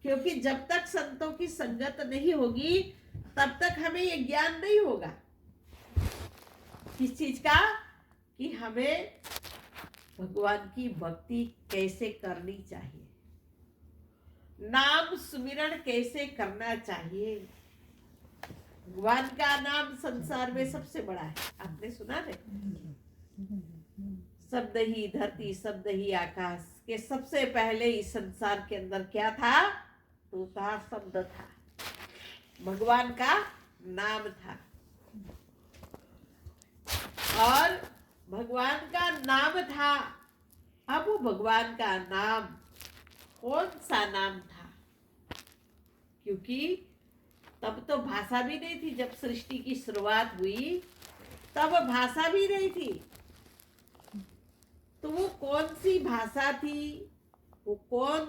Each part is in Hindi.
क्योंकि जब तक संतों की संगत नहीं होगी तब तक हमें ये ज्ञान नहीं होगा। किस चीज का? कि हमें भगवान की भक्ति कैसे करनी चाहिए, नाम सुमिरन कैसे करना चाहिए। भगवान का नाम संसार में सबसे बड़ा है। आपने सुना नहीं? शब्द ही धरती, शब्द ही आकाश के सबसे पहले इस संसार के अंदर क्या था? तो था, शब्द था, भगवान का नाम था। और भगवान का नाम था। अब वो भगवान का नाम कौन सा नाम था? क्योंकि तब तो भाषा भी नहीं थी। जब सृष्टि की शुरुआत हुई तब भाषा भी नहीं थी। तो वो कौन सी भाषा थी, वो कौन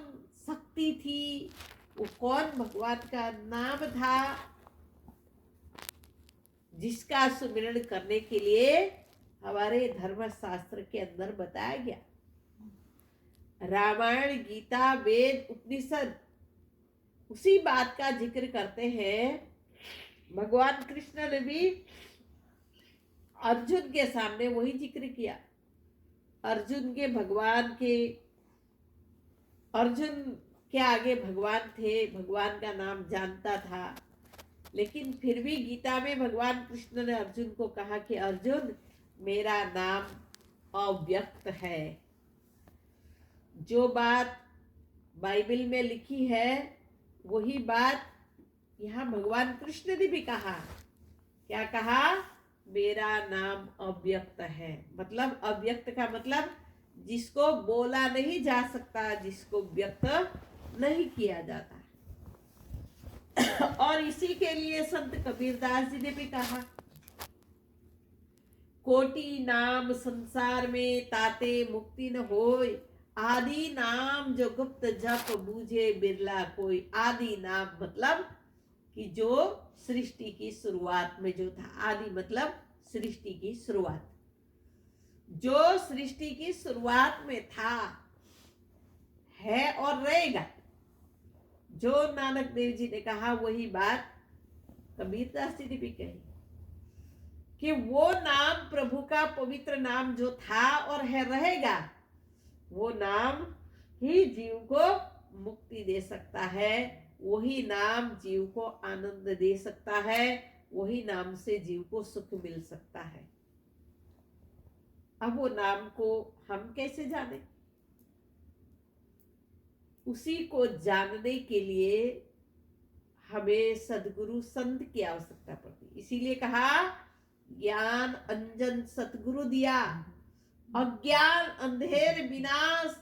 शक्ति थी, वो कौन भगवान का नाम था जिसका सुमिरन करने के लिए हमारे धर्म शास्त्र के अंदर बताया गया। रामायण, गीता, वेद, उपनिषद उसी बात का जिक्र करते हैं। भगवान कृष्ण ने भी अर्जुन के सामने वही जिक्र किया। अर्जुन के आगे भगवान थे, भगवान का नाम जानता था। लेकिन फिर भी गीता में भगवान कृष्ण ने अर्जुन को कहा कि अर्जुन, मेरा नाम अव्यक्त है। जो बात बाइबल में लिखी है वही बात यहाँ भगवान कृष्ण ने भी कहा। क्या कहा? मेरा नाम अव्यक्त है। मतलब अव्यक्त का मतलब जिसको बोला नहीं जा सकता, जिसको व्यक्त नहीं किया जाता। और इसी के लिए संत कबीरदास जी ने भी कहा, कोटि नाम संसार में ताते मुक्ति न होय, आदि नाम जो गुप्त जप बूझे बिरला कोई। आदि नाम मतलब कि जो सृष्टि की शुरुआत में जो था। आदि मतलब सृष्टि की शुरुआत, जो सृष्टि की शुरुआत में था, है और रहेगा। जो नानक देव जी ने कहा वही बात कबीरदास जी ने भी कही कि वो नाम प्रभु का पवित्र नाम जो था और है रहेगा, वो नाम ही जीव को मुक्ति दे सकता है। वही नाम जीव को आनंद दे सकता है। वही नाम से जीव को सुख मिल सकता है। अब वो नाम को हम कैसे जाने? उसी को जानने के लिए हमें सदगुरु संत की आवश्यकता पड़ती। इसीलिए कहा, ज्ञान अंजन सतगुरु दिया, अज्ञान अंधेर विनाश,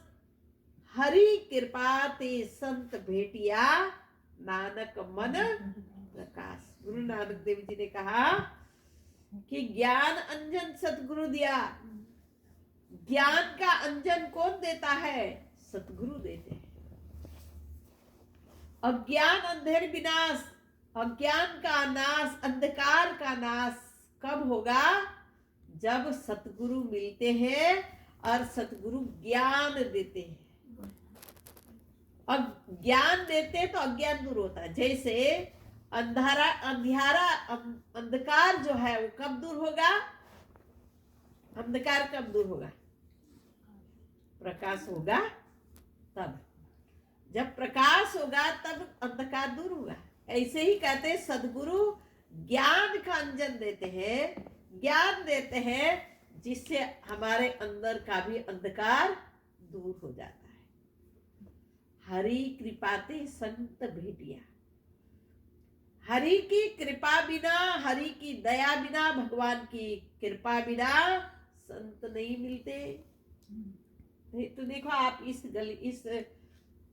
हरि कृपा ते संत भेटिया, नानक मन प्रकाश। गुरु नानक देव जी ने कहा कि ज्ञान अंजन सतगुरु दिया। ज्ञान का अंजन कौन देता है? सतगुरु देते हैं। अज्ञान अंधेर विनाश, अज्ञान का नाश, अंधकार का नाश कब होगा? जब सतगुरु मिलते हैं और सतगुरु ज्ञान देते हैं। और ज्ञान देते तो अज्ञान दूर होता है। जैसे अंधकार जो है वो कब दूर होगा? अंधकार कब दूर होगा? प्रकाश होगा तब। जब प्रकाश होगा तब अंधकार दूर होगा। ऐसे ही कहते हैं सदगुरु ज्ञान का अंजन देते हैं, ज्ञान देते हैं, जिससे हमारे अंदर का भी अंधकार दूर हो जाता है। हरि कृपाते संत भेटिया। हरि की कृपा बिना, हरि की दया बिना, भगवान की कृपा बिना संत नहीं मिलते। नहीं तो देखो आप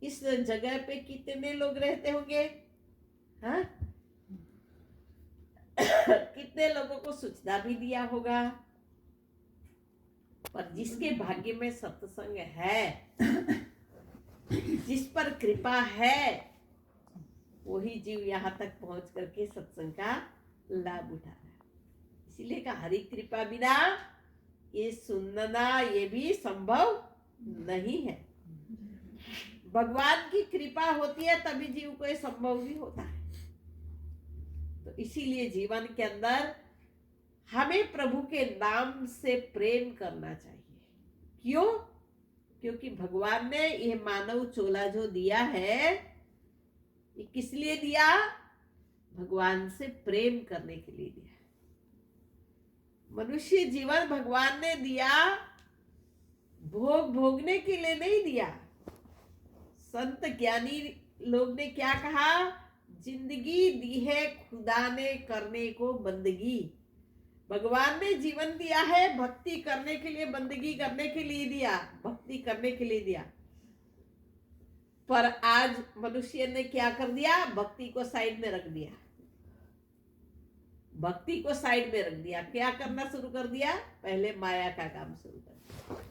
इस जगह पे कितने लोग रहते होंगे? हाँ? कितने लोगों को सूचना भी दिया होगा। पर जिसके भाग्य में सत्संग है, जिस पर कृपा है, वही जीव यहाँ तक पहुंच करके सत्संग का लाभ उठा रहा है। इसीलिए कहा, हरि कृपा बिना ये सुनना ये भी संभव नहीं है। भगवान की कृपा होती है तभी जीव को ये संभव भी होता है। तो इसीलिए जीवन के अंदर हमें प्रभु के नाम से प्रेम करना चाहिए। क्यों? क्योंकि भगवान ने यह मानव चोला जो दिया है, ये किस लिए दिया? भगवान से प्रेम करने के लिए दिया। मनुष्य जीवन भगवान ने दिया भोग भोगने के लिए नहीं दिया। संत ज्ञानी लोग ने क्या कहा? जिंदगी दी है खुदा ने करने को बंदगी। भगवान ने जीवन दिया है भक्ति करने के लिए, बंदगी करने के लिए दिया, भक्ति करने के लिए दिया। पर आज मनुष्य ने क्या कर दिया? भक्ति को साइड में रख दिया। भक्ति को साइड में रख दिया। क्या करना शुरू कर दिया? पहले माया का काम शुरू कर दिया।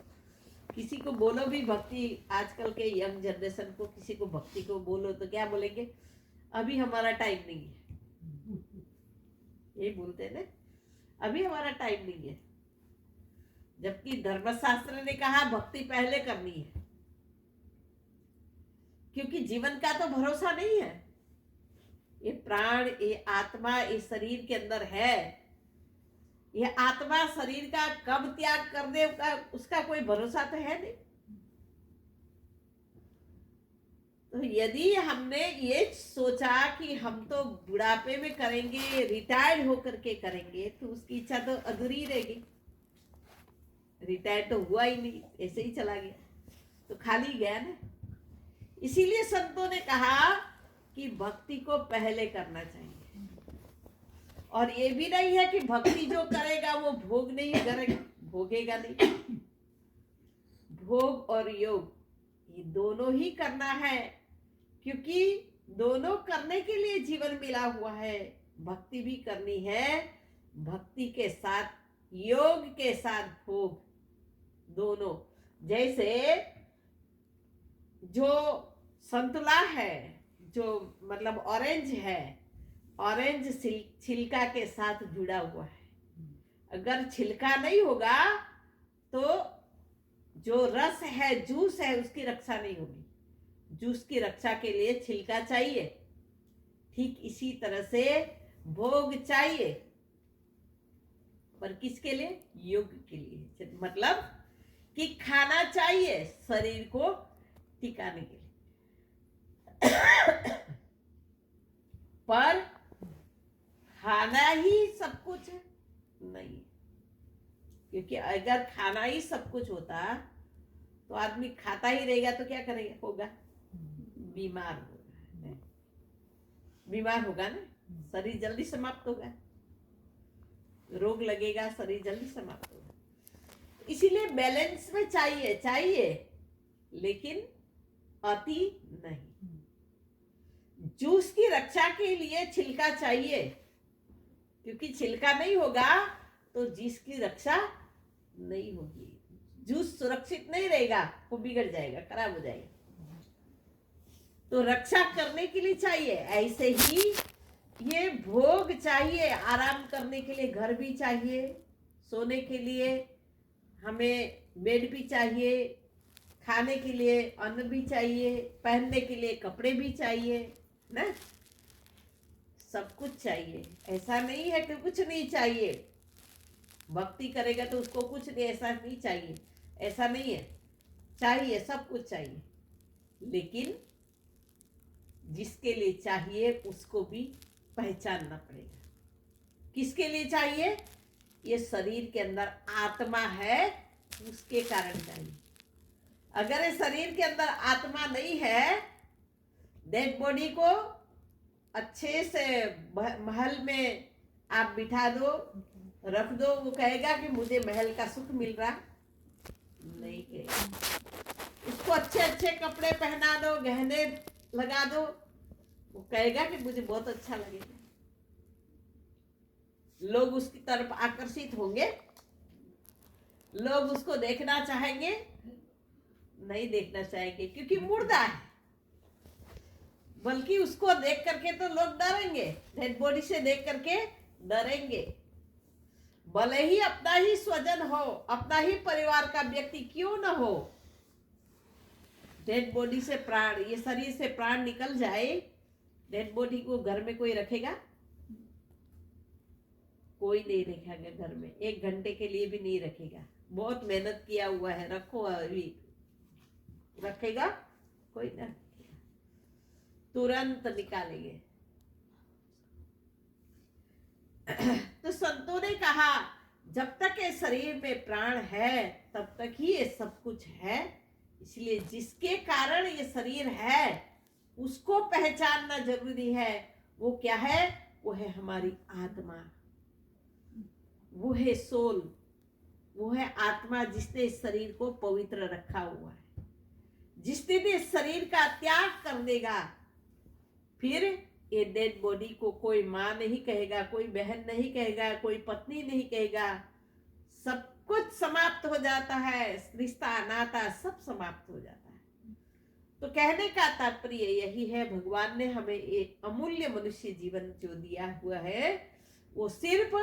किसी को बोलो भी भक्ति, आजकल के यंग जनरेशन को किसी को भक्ति को बोलो तो क्या बोलेंगे? अभी हमारा टाइम नहीं है। ये बोलते ना, अभी हमारा टाइम नहीं है। जबकि धर्मशास्त्र ने कहा भक्ति पहले करनी है, क्योंकि जीवन का तो भरोसा नहीं है। ये प्राण, ये आत्मा इस शरीर के अंदर है। ये आत्मा शरीर का कब त्याग कर दे उसका कोई भरोसा तो है नहीं। तो यदि हमने ये सोचा कि हम तो बुढ़ापे में करेंगे, रिटायर्ड होकर के करेंगे, तो उसकी इच्छा तो अधूरी रहेगी। रिटायर्ड तो हुआ ही नहीं, ऐसे ही चला गया, तो खाली गया ना। इसीलिए संतों ने कहा कि भक्ति को पहले करना चाहिए। और ये भी नहीं है कि भक्ति जो करेगा वो भोग नहीं करेगा, भोगेगा नहीं। भोग और योग ये दोनों ही करना है, क्योंकि दोनों करने के लिए जीवन मिला हुआ है। भक्ति भी करनी है, भक्ति के साथ योग के साथ भोग दोनों। जैसे जो संतुला है, जो मतलब ऑरेंज है, ऑरेंज छिलका के साथ जुड़ा हुआ है। अगर छिलका नहीं होगा तो जो रस है, जूस है, उसकी रक्षा नहीं होगी। जूस की रक्षा के लिए छिलका चाहिए। ठीक इसी तरह से भोग चाहिए, पर किसके लिए? योग के लिए। मतलब कि खाना चाहिए शरीर को टिकाने के लिए। पर खाना ही सब कुछ नहीं, क्योंकि अगर खाना ही सब कुछ होता तो आदमी खाता ही रहेगा तो क्या करेगा? होगा बीमार होगा। बीमार होगा ना, शरीर जल्दी समाप्त होगा, रोग लगेगा, शरीर जल्दी समाप्त होगा। इसीलिए बैलेंस में चाहिए, लेकिन अति नहीं। जूस की रक्षा के लिए छिलका चाहिए, क्योंकि छिलका नहीं होगा तो जूस की रक्षा नहीं होगी। जूस सुरक्षित नहीं रहेगा, वो बिगड़ जाएगा, खराब हो जाएगा। तो रक्षा करने के लिए चाहिए। ऐसे ही ये भोग चाहिए, आराम करने के लिए घर भी चाहिए, सोने के लिए हमें बेड भी चाहिए, खाने के लिए अन्न भी चाहिए, पहनने के लिए कपड़े भी चाहिए ना, सब कुछ चाहिए। ऐसा नहीं है कि कुछ नहीं चाहिए। भक्ति करेगा तो उसको कुछ नहीं, ऐसा नहीं चाहिए, ऐसा नहीं है। चाहिए, सब कुछ चाहिए, लेकिन जिसके लिए चाहिए उसको भी पहचानना पड़ेगा। किसके लिए चाहिए? ये शरीर के अंदर आत्मा है, उसके कारण चाहिए। अगर ये शरीर के अंदर आत्मा नहीं है, डेड बॉडी को अच्छे से महल में आप बिठा दो, रख दो, वो कहेगा कि मुझे महल का सुख मिल रहा? नहीं कहेगा। उसको अच्छे अच्छे कपड़े पहना दो, गहने लगा दो, वो कहेगा कि मुझे बहुत अच्छा लगेगा। लोग उसकी तरफ आकर्षित होंगे, लोग उसको देखना चाहेंगे? नहीं देखना चाहेंगे, क्योंकि मुर्दा है। बल्कि उसको देख करके तो लोग डरेंगे, डेड बॉडी से देख करके डरेंगे। भले ही अपना ही स्वजन हो, अपना ही परिवार का व्यक्ति क्यों न हो, डेड बॉडी से प्राण, ये शरीर से प्राण निकल जाए, डेड बॉडी को घर में कोई रखेगा? कोई नहीं रखेगा घर में, 1 घंटे के लिए भी नहीं रखेगा। बहुत मेहनत किया हुआ है, रखो अभी, रखेगा कोई ना, तुरंत निकालेंगे। तो संतों ने कहा जब तक ये शरीर में प्राण है तब तक ही ये सब कुछ है, इसलिए जिसके कारण ये शरीर है उसको पहचानना जरूरी है। वो क्या है? वो है हमारी आत्मा, वो है सोल, वो है आत्मा जिसने इस शरीर को पवित्र रखा हुआ है। जिस दिन इस शरीर का त्याग कर देगा, फिर ये डेड बॉडी को कोई माँ नहीं कहेगा, कोई बहन नहीं कहेगा, कोई पत्नी नहीं कहेगा, सब कुछ समाप्त हो जाता है, रिश्ता नाता सब समाप्त हो जाता है। तो कहने का तात्पर्य यही है, भगवान ने हमें एक अमूल्य मनुष्य जीवन जो दिया हुआ है, वो सिर्फ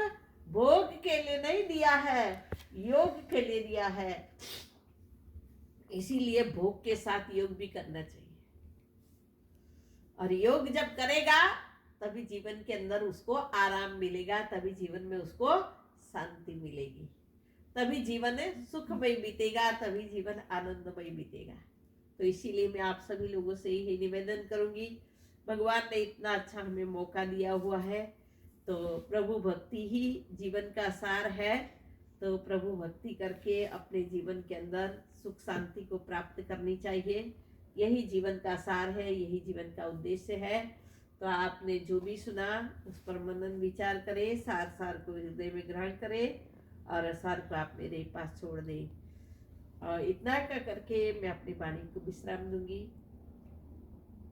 भोग के लिए नहीं दिया है, योग के लिए दिया है। इसीलिए भोग के साथ योग भी करना चाहिए, और योग जब करेगा तभी जीवन के अंदर उसको आराम मिलेगा, तभी जीवन में उसको शांति मिलेगी, तभी जीवन सुखमय बीतेगा, तभी जीवन आनंदमय बीतेगा। तो इसीलिए मैं आप सभी लोगों से यही निवेदन करूंगी, भगवान ने इतना अच्छा हमें मौका दिया हुआ है, तो प्रभु भक्ति ही जीवन का सार है। तो प्रभु भक्ति करके अपने जीवन के अंदर सुख शांति को प्राप्त करनी चाहिए। यही जीवन का सार है, यही जीवन का उद्देश्य है। तो आपने जो भी सुना उस पर मनन विचार करें, सार को हृदय में ग्रहण करें और सार को आप मेरे पास छोड़ दें। और इतना करके मैं अपनी वाणी को विश्राम दूंगी।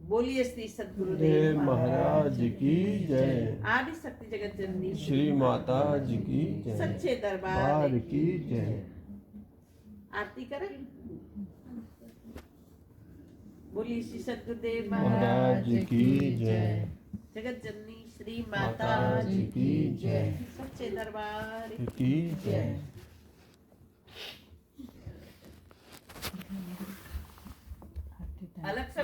बोलिए श्री सद्गुरुदेव महाराज की जय। आदि शक्ति जगत जननी श्री माता जी की जय। सच्चे दरबार की जय। आरती करें। बोलिए श्री सद्गुरुदेव महाराज की जय। जगत जननी श्री माता जी की जय। सच्चे दरबार की जय। अलग से